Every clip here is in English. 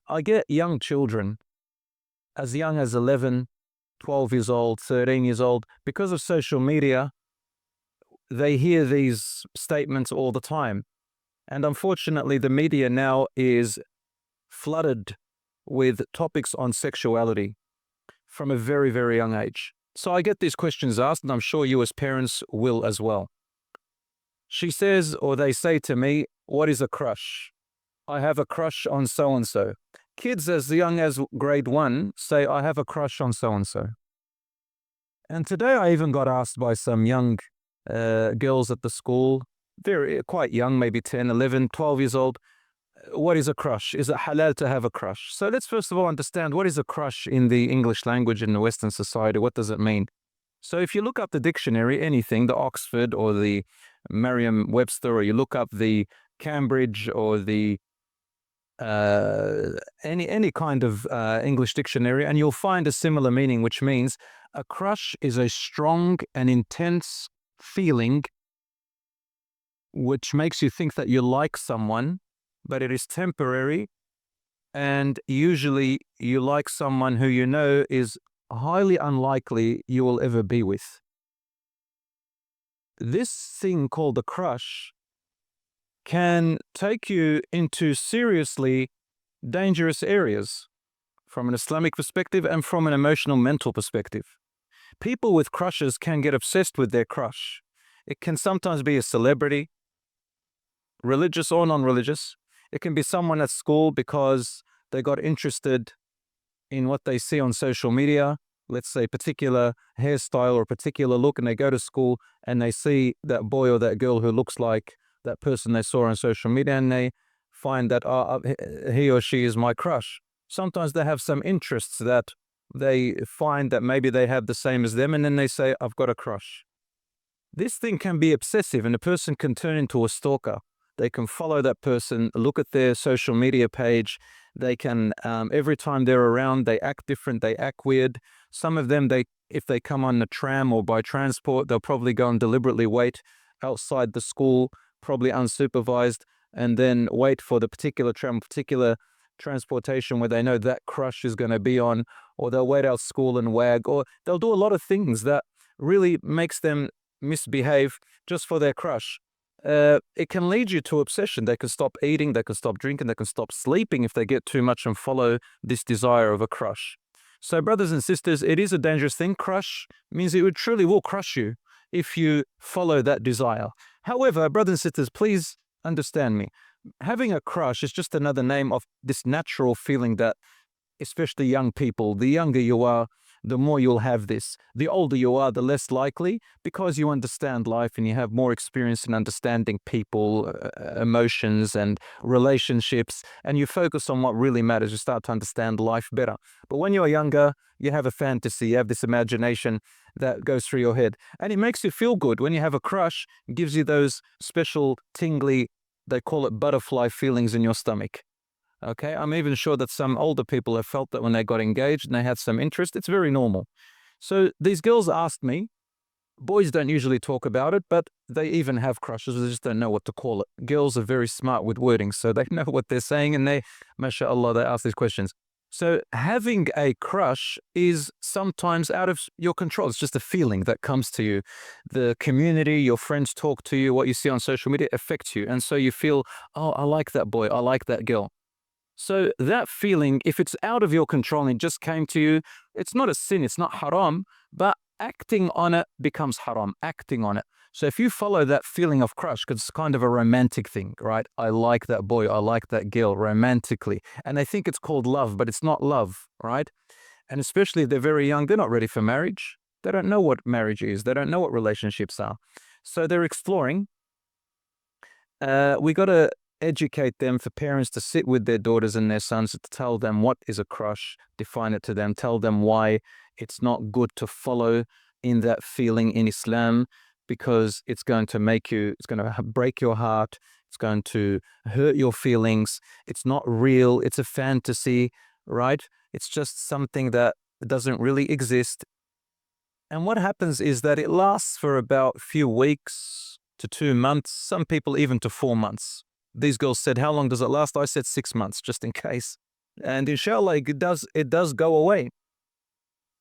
I get young children, as young as 11, 12 years old, 13 years old, because of social media, they hear these statements all the time. And unfortunately, the media now is flooded with topics on sexuality from a very, very young age. So I get these questions asked, and I'm sure you as parents will as well. She says, or they say to me, "What is a crush? I have a crush on so-and-so." Kids as young as grade 1 say, "I have a crush on so-and-so." And today I even got asked by some young girls at the school, quite young, maybe 10, 11, 12 years old, what is a crush? Is it halal to have a crush? So let's first of all understand, what is a crush in the English language in the Western society? What does it mean? So if you look up the dictionary, anything, the Oxford or the Merriam-Webster, or you look up the Cambridge or the any kind of English dictionary, and you'll find a similar meaning, which means a crush is a strong and intense feeling which makes you think that you like someone, but it is temporary, and usually you like someone who you know is highly unlikely you will ever be with. This thing called a crush can take you into seriously dangerous areas from an Islamic perspective and from an emotional mental perspective. People with crushes can get obsessed with their crush. It can sometimes be a celebrity, religious or non-religious. It can be someone at school because they got interested in what they see on social media, let's say particular hairstyle or particular look, and they go to school and they see that boy or that girl who looks like that person they saw on social media, and they find that he or she is my crush. Sometimes they have some interests that they find that maybe they have the same as them, and then they say, "I've got a crush." This thing can be obsessive, and a person can turn into a stalker. They can follow that person, look at their social media page. They can, every time they're around, they act different, they act weird. Some of them, if they come on the tram or by transport, they'll probably go and deliberately wait outside the school, probably unsupervised, and then wait for the particular tram, particular transportation where they know that crush is going to be on, or they'll wait out school and wag, or they'll do a lot of things that really makes them misbehave just for their crush. It can lead you to obsession. They can stop eating, they can stop drinking, they can stop sleeping if they get too much and follow this desire of a crush. So brothers and sisters, it is a dangerous thing. Crush means it truly will crush you if you follow that desire. However, brothers and sisters, please understand me. Having a crush is just another name of this natural feeling that, especially young people, the younger you are, the more you'll have this. The older you are, the less likely, because you understand life and you have more experience in understanding people, emotions and relationships, and you focus on what really matters. You start to understand life better. But when you're younger, you have a fantasy, you have this imagination that goes through your head, and it makes you feel good. When you have a crush, it gives you those special tingly, they call it butterfly feelings in your stomach. Okay, I'm even sure that some older people have felt that when they got engaged and they had some interest. It's very normal. So these girls asked me, boys don't usually talk about it, but they even have crushes. They just don't know what to call it. Girls are very smart with wording, so they know what they're saying, and they, mashallah, they ask these questions. So having a crush is sometimes out of your control. It's just a feeling that comes to you. The community, your friends talk to you, what you see on social media affects you. And so you feel, "Oh, I like that boy, I like that girl." So that feeling, if it's out of your control and it just came to you, it's not a sin, it's not haram, but acting on it becomes haram, acting on it. So if you follow that feeling of crush, because it's kind of a romantic thing, right? I like that boy, I like that girl romantically. And they think it's called love, but it's not love, right? And especially if they're very young, they're not ready for marriage. They don't know what marriage is. They don't know what relationships are. So they're exploring. We got to educate them, for parents to sit with their daughters and their sons, to tell them what is a crush, define it to them, tell them why it's not good to follow in that feeling in Islam, because it's going to make you, it's going to break your heart, it's going to hurt your feelings, it's not real, it's a fantasy, right? It's just something that doesn't really exist. And what happens is that it lasts for about a few weeks to 2 months, some people even to 4 months. These girls said, "How long does it last?" I said 6 months, just in case. And inshallah, it does go away.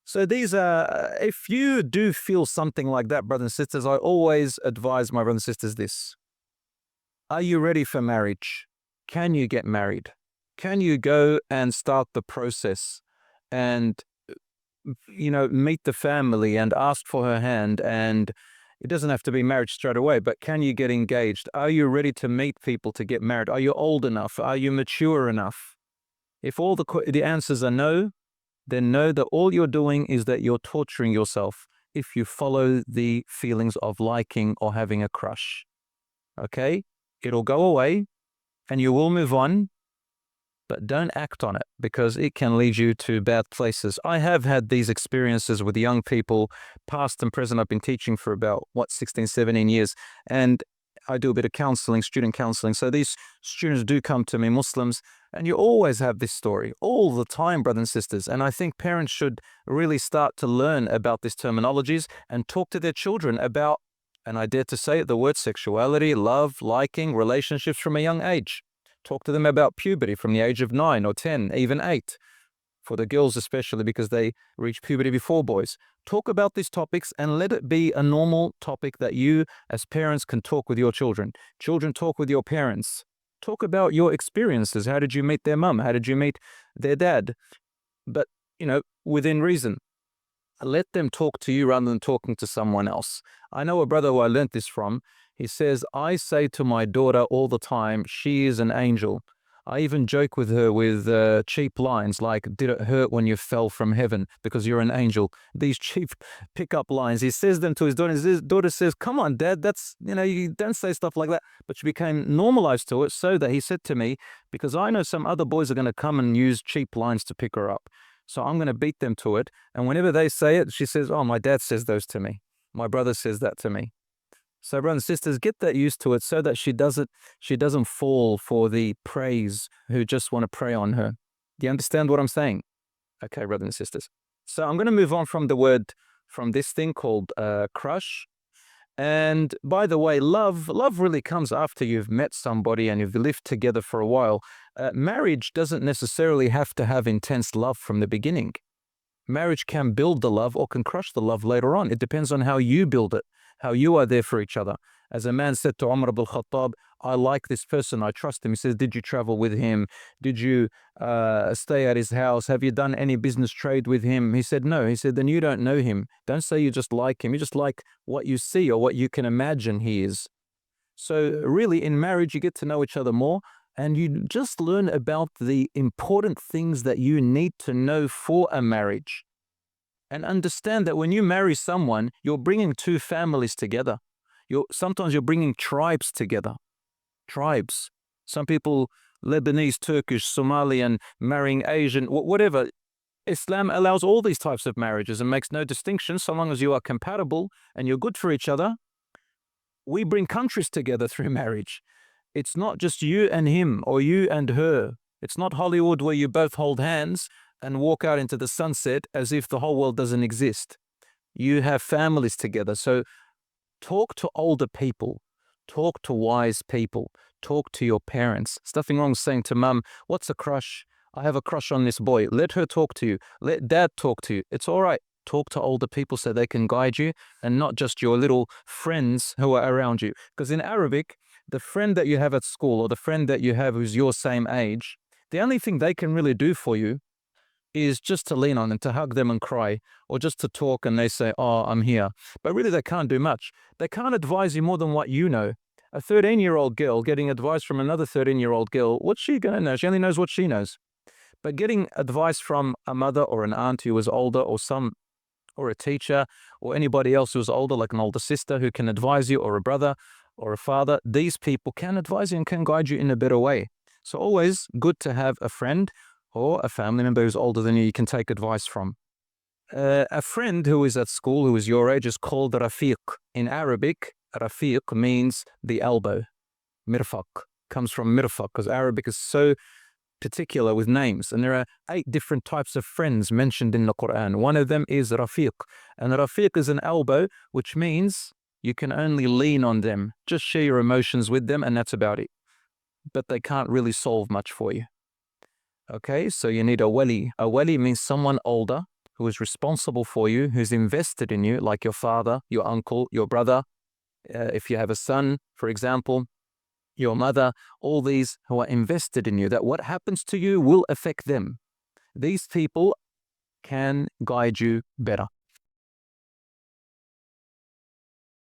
So these are, if you do feel something like that, brothers and sisters, I always advise my brothers and sisters this. Are you ready for marriage? Can you get married? Can you go and start the process and, meet the family and ask for her hand? And it doesn't have to be marriage straight away, but can you get engaged? Are you ready to meet people to get married? Are you old enough? Are you mature enough? If all the answers are no, then know that all you're doing is that you're torturing yourself if you follow the feelings of liking or having a crush. Okay? It'll go away and you will move on, but don't act on it because it can lead you to bad places. I have had these experiences with young people, past and present. I've been teaching for about, 16, 17 years, and I do a bit of counseling, student counseling. So these students do come to me, Muslims, and you always have this story all the time, brothers and sisters. And I think parents should really start to learn about these terminologies and talk to their children about, and I dare to say it, the word sexuality, love, liking, relationships from a young age. Talk to them about puberty from the age of 9 or 10, even 8. For the girls especially, because they reach puberty before boys. Talk about these topics and let it be a normal topic that you as parents can talk with your children. Children talk with your parents. Talk about your experiences. How did you meet their mum? How did you meet their dad? But, within reason. Let them talk to you rather than talking to someone else. I know a brother who I learnt this from. He says, I say to my daughter all the time, she is an angel. I even joke with her with cheap lines like, did it hurt when you fell from heaven because you're an angel? These cheap pickup lines. He says them to his daughter. His daughter says, come on, Dad, that's, you don't say stuff like that. But she became normalized to it so that he said to me, because I know some other boys are going to come and use cheap lines to pick her up. So I'm going to beat them to it. And whenever they say it, she says, oh, my dad says those to me. My brother says that to me. So brothers and sisters, get that used to it so that she doesn't fall for the praise who just want to prey on her. Do you understand what I'm saying? Okay, brothers and sisters. So I'm going to move on from this thing called crush. And by the way, love really comes after you've met somebody and you've lived together for a while. Marriage doesn't necessarily have to have intense love from the beginning. Marriage can build the love or can crush the love later on. It depends on how you build it, how you are there for each other. As a man said to Umar ibn al-Khattab, I like this person, I trust him. He says, did you travel with him? Did you stay at his house? Have you done any business trade with him? He said, no. He said, then you don't know him. Don't say you just like him. You just like what you see or what you can imagine he is. So really in marriage, you get to know each other more and you just learn about the important things that you need to know for a marriage. And understand that when you marry someone, you're bringing two families together. Sometimes you're bringing tribes together. Tribes. Some people, Lebanese, Turkish, Somalian, marrying Asian, whatever. Islam allows all these types of marriages and makes no distinction so long as you are compatible and you're good for each other. We bring countries together through marriage. It's not just you and him or you and her. It's not Hollywood where you both hold hands and walk out into the sunset as if the whole world doesn't exist. You have families together. So talk to older people. Talk to wise people. Talk to your parents. There's nothing wrong with saying to mum, what's a crush? I have a crush on this boy. Let her talk to you. Let dad talk to you. It's all right. Talk to older people so they can guide you and not just your little friends who are around you. Because in Arabic, the friend that you have at school or the friend that you have who's your same age, the only thing they can really do for you is just to lean on and to hug them and cry, or just to talk and they say, oh, I'm here. But really they can't do much. They can't advise you more than what you know. A 13-year-old girl getting advice from another 13-year-old girl, what's she going to know? She only knows what she knows. But getting advice from a mother or an aunt who is older or a teacher or anybody else who's older, like an older sister who can advise you, or a brother or a father, these people can advise you and can guide you in a better way. So always good to have a friend or a family member who's older than you can take advice from. A friend who is at school, who is your age, is called Rafiq. In Arabic, Rafiq means the elbow. Mirfaq comes from mirfaq because Arabic is so particular with names. And there are 8 different types of friends mentioned in the Quran. One of them is Rafiq. And Rafiq is an elbow, which means you can only lean on them. Just share your emotions with them and that's about it. But they can't really solve much for you. Okay, so you need a wali. A wali means someone older who is responsible for you, who's invested in you, like your father, your uncle, your brother. If you have a son, for example, your mother, all these who are invested in you, that what happens to you will affect them. These people can guide you better.